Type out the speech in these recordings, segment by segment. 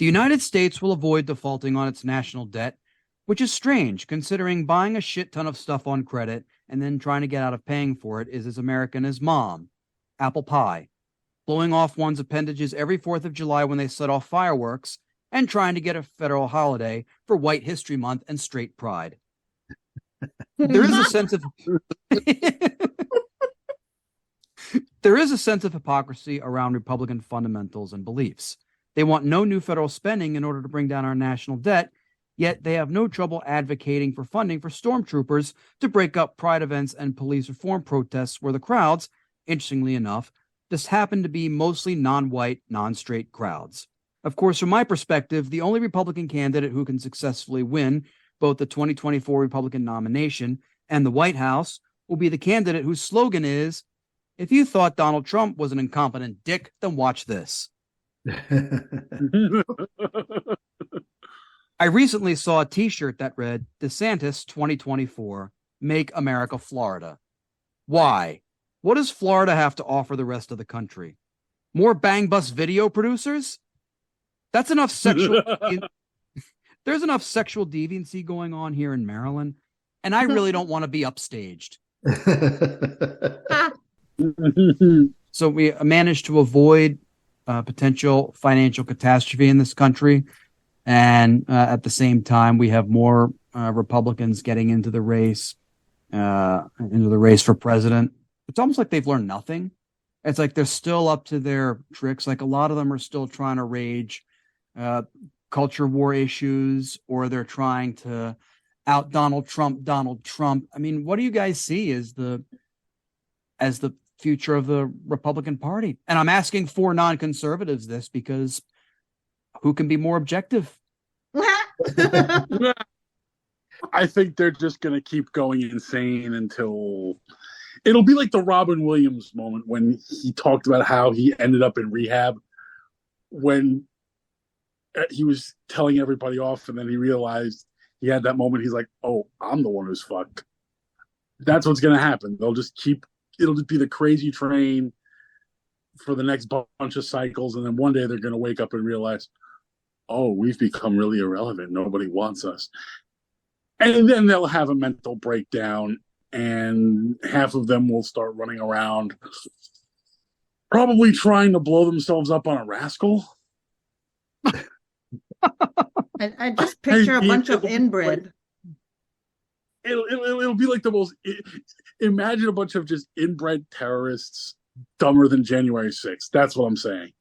United States will avoid defaulting on its national debt, which is strange considering buying a shit ton of stuff on credit and then trying to get out of paying for it is as American as mom, apple pie, blowing off one's appendages every 4th of July when they set off fireworks, and trying to get a federal holiday for White History Month and straight pride. There is a sense of there is a sense of hypocrisy around Republican fundamentals and beliefs. They want no new federal spending in order to bring down our national debt, yet they have no trouble advocating for funding for stormtroopers to break up pride events and police reform protests where the crowds, interestingly enough, just happen to be mostly non-white, non-straight crowds. Of course, from my perspective, the only Republican candidate who can successfully win both the 2024 Republican nomination and the White House will be the candidate whose slogan is, "If you thought Donald Trump was an incompetent dick, then watch this." I recently saw a t-shirt that read, "DeSantis 2024, Make America Florida." Why? What does Florida have to offer the rest of the country? More bang bus video producers? That's enough sexual... There's enough sexual deviancy going on here in Maryland, and I really don't want to be upstaged. So we managed to avoid potential financial catastrophe in this country. And at the same time, we have more Republicans getting into the race for president. It's almost like they've learned nothing. It's like they're still up to their tricks. Like a lot of them are still trying to rage culture war issues, or they're trying to out Donald Trump. I mean, what do you guys see as the future of the Republican Party? And I'm asking for non-conservatives this because who can be more objective? I think they're just going to keep going insane until it'll be like the Robin Williams moment when he talked about how he ended up in rehab when he was telling everybody off, and then he realized he had that moment. He's like, "Oh, I'm the one who's fucked." That's what's going to happen. It'll just be the crazy train for the next bunch of cycles, and then one day they're going to wake up and realize, "Oh, we've become really irrelevant. Nobody wants us." And then they'll have a mental breakdown, and half of them will start running around, probably trying to blow themselves up on a rascal. I just picture a bunch of inbred. It'll be like the most. Imagine a bunch of just inbred terrorists, dumber than January 6th. That's what I'm saying.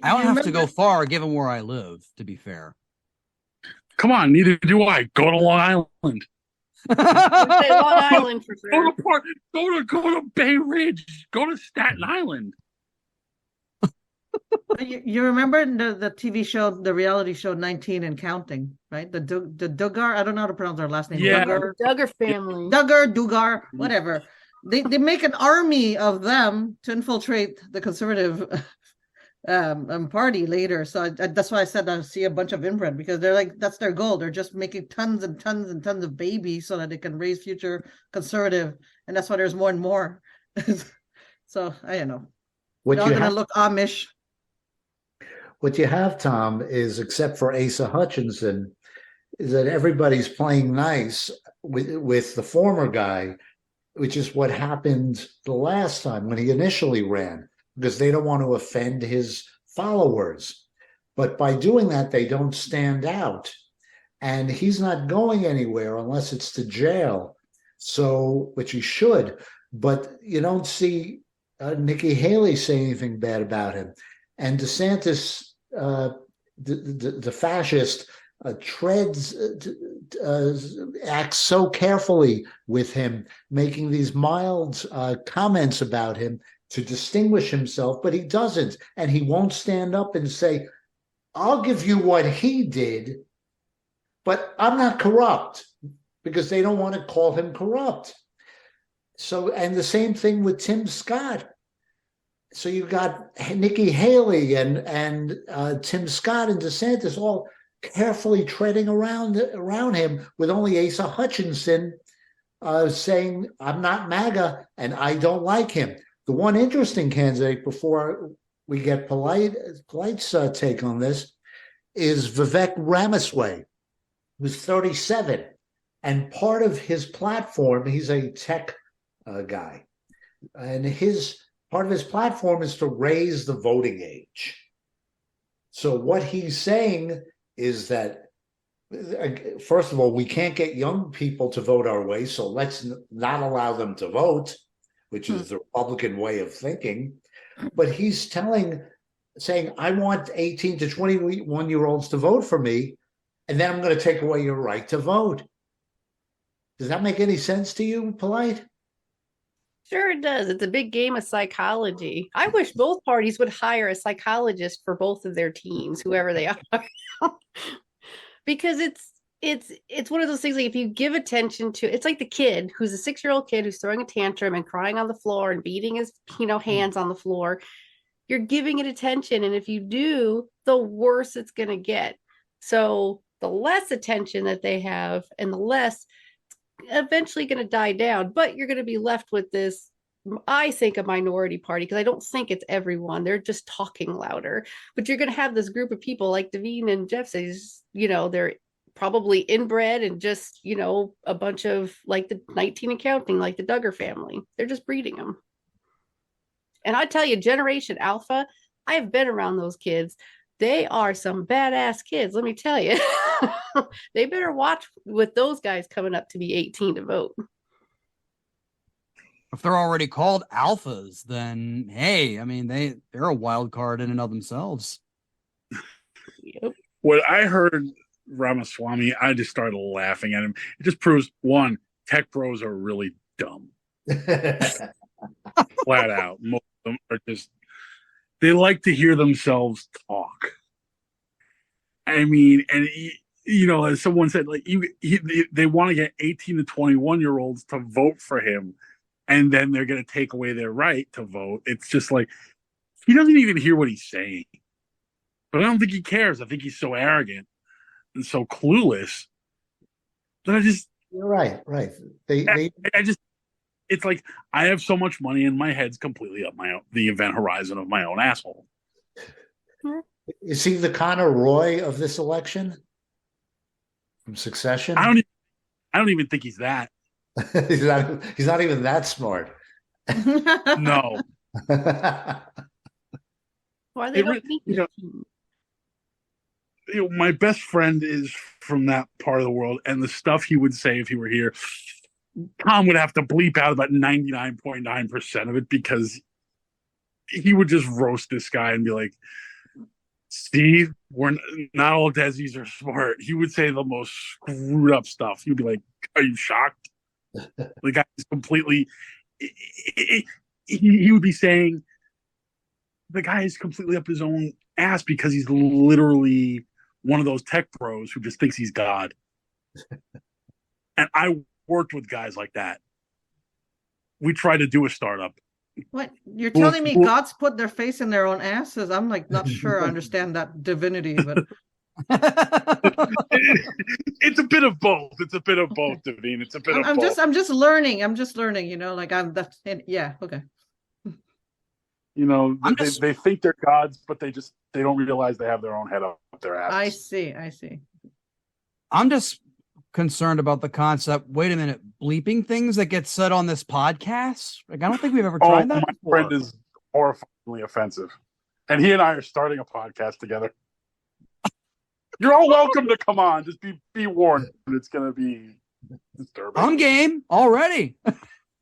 I don't have to go far, given where I live. To be fair, come on, neither do I. Go to Long Island. Long Island for sure. Go to Bay Ridge. Go to Staten Island. You remember the TV show, the reality show 19 and Counting, right? The Duggar, I don't know how to pronounce their last name. Yeah. Duggar family. Dugar, whatever. They make an army of them to infiltrate the conservative party later. So that's why I said I see a bunch of inbred, because they're like, that's their goal. They're just making tons and tons and tons of babies so that they can raise future conservative, and that's why there's more and more. So I don't know. They're all gonna look Amish. What you have, Tom, is, except for Asa Hutchinson, is that everybody's playing nice with the former guy, which is what happened the last time when he initially ran, because they don't want to offend his followers. But by doing that, they don't stand out. And he's not going anywhere unless it's to jail, so, which he should. But you don't see Nikki Haley say anything bad about him. And DeSantis, the fascist, acts so carefully with him, making these mild comments about him to distinguish himself, but he doesn't. And he won't stand up and say, "I'll give you what he did, but I'm not corrupt," because they don't want to call him corrupt. So, and the same thing with Tim Scott. So you got Nikki Haley and Tim Scott and DeSantis all carefully treading around him, with only Asa Hutchinson saying, "I'm not MAGA and I don't like him." The one interesting candidate before we get Polite's take on this is Vivek Ramaswamy, who's 37. And part of his platform, he's a tech guy. And part of his platform is to raise the voting age. So what he's saying is that, first of all, we can't get young people to vote our way, so let's not allow them to vote, which is the Republican way of thinking. But he's saying, I want 18 to 21-year-olds to vote for me, and then I'm going to take away your right to vote. Does that make any sense to you, Polite? Sure it does. It's a big game of psychology. I wish both parties would hire a psychologist for both of their teams, whoever they are. Because it's one of those things, like if you give attention to, it's like the kid who's a 6-year-old kid who's throwing a tantrum and crying on the floor and beating his hands on the floor. You're giving it attention, and if you do, the worse it's going to get. So the less attention that they have, and the less eventually going to die down, but you're going to be left with this, I think, a minority party, because I don't think it's everyone. They're just talking louder, but you're going to have this group of people like Davine and Jeff says, they're probably inbred and just, a bunch of like the 19 and counting, like the Duggar family. They're just breeding them. And I tell you, Generation Alpha, I have been around those kids. They are some badass kids, let me tell you. They better watch with those guys coming up to be 18 to vote. If they're already called alphas, then hey, I mean they're a wild card in and of themselves. Yep. When I heard Ramaswamy, I just started laughing at him. It just proves, one, tech bros are really dumb. Flat out. Most of them are just, they like to hear themselves talk. I mean, and as someone said, like they want to get 18 to 21-year-olds to vote for him, and then they're going to take away their right to vote. It's just like, he doesn't even hear what he's saying. But I don't think he cares. I think he's so arrogant and so clueless that You're right. It's like, I have so much money and my head's completely up the event horizon of my own asshole. Is he the Connor Roy of this election from Succession? I don't even think he's that. He's not even that smart. No. Why they don't think my best friend is from that part of the world, and the stuff he would say if he were here, Tom would have to bleep out about 99.9% of it, because he would just roast this guy and be like, Steve, we're not all Desi's are smart. He would say the most screwed up stuff. He'd be like, are you shocked? The guy is completely, he would be saying, the guy is completely up his own ass because he's literally one of those tech bros who just thinks he's God. And I worked with guys like that. We tried to do a startup. What? You're telling me gods put their face in their own asses? I'm like not sure I understand that divinity, but it's a bit of both. It's a bit of both, Davine. It's a bit of both. I'm just learning. Yeah, okay. They think they're gods, but they don't realize they have their own head up their ass. I see. I'm just concerned about the concept. Wait a minute, bleeping things that get said on this podcast? Like, I don't think we've ever tried that. My friend is horrifyingly offensive, and he and I are starting a podcast together. You're all welcome to come on. Just be warned. It's going to be disturbing. I'm game already.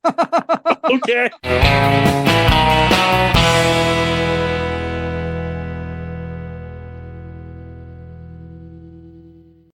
Okay.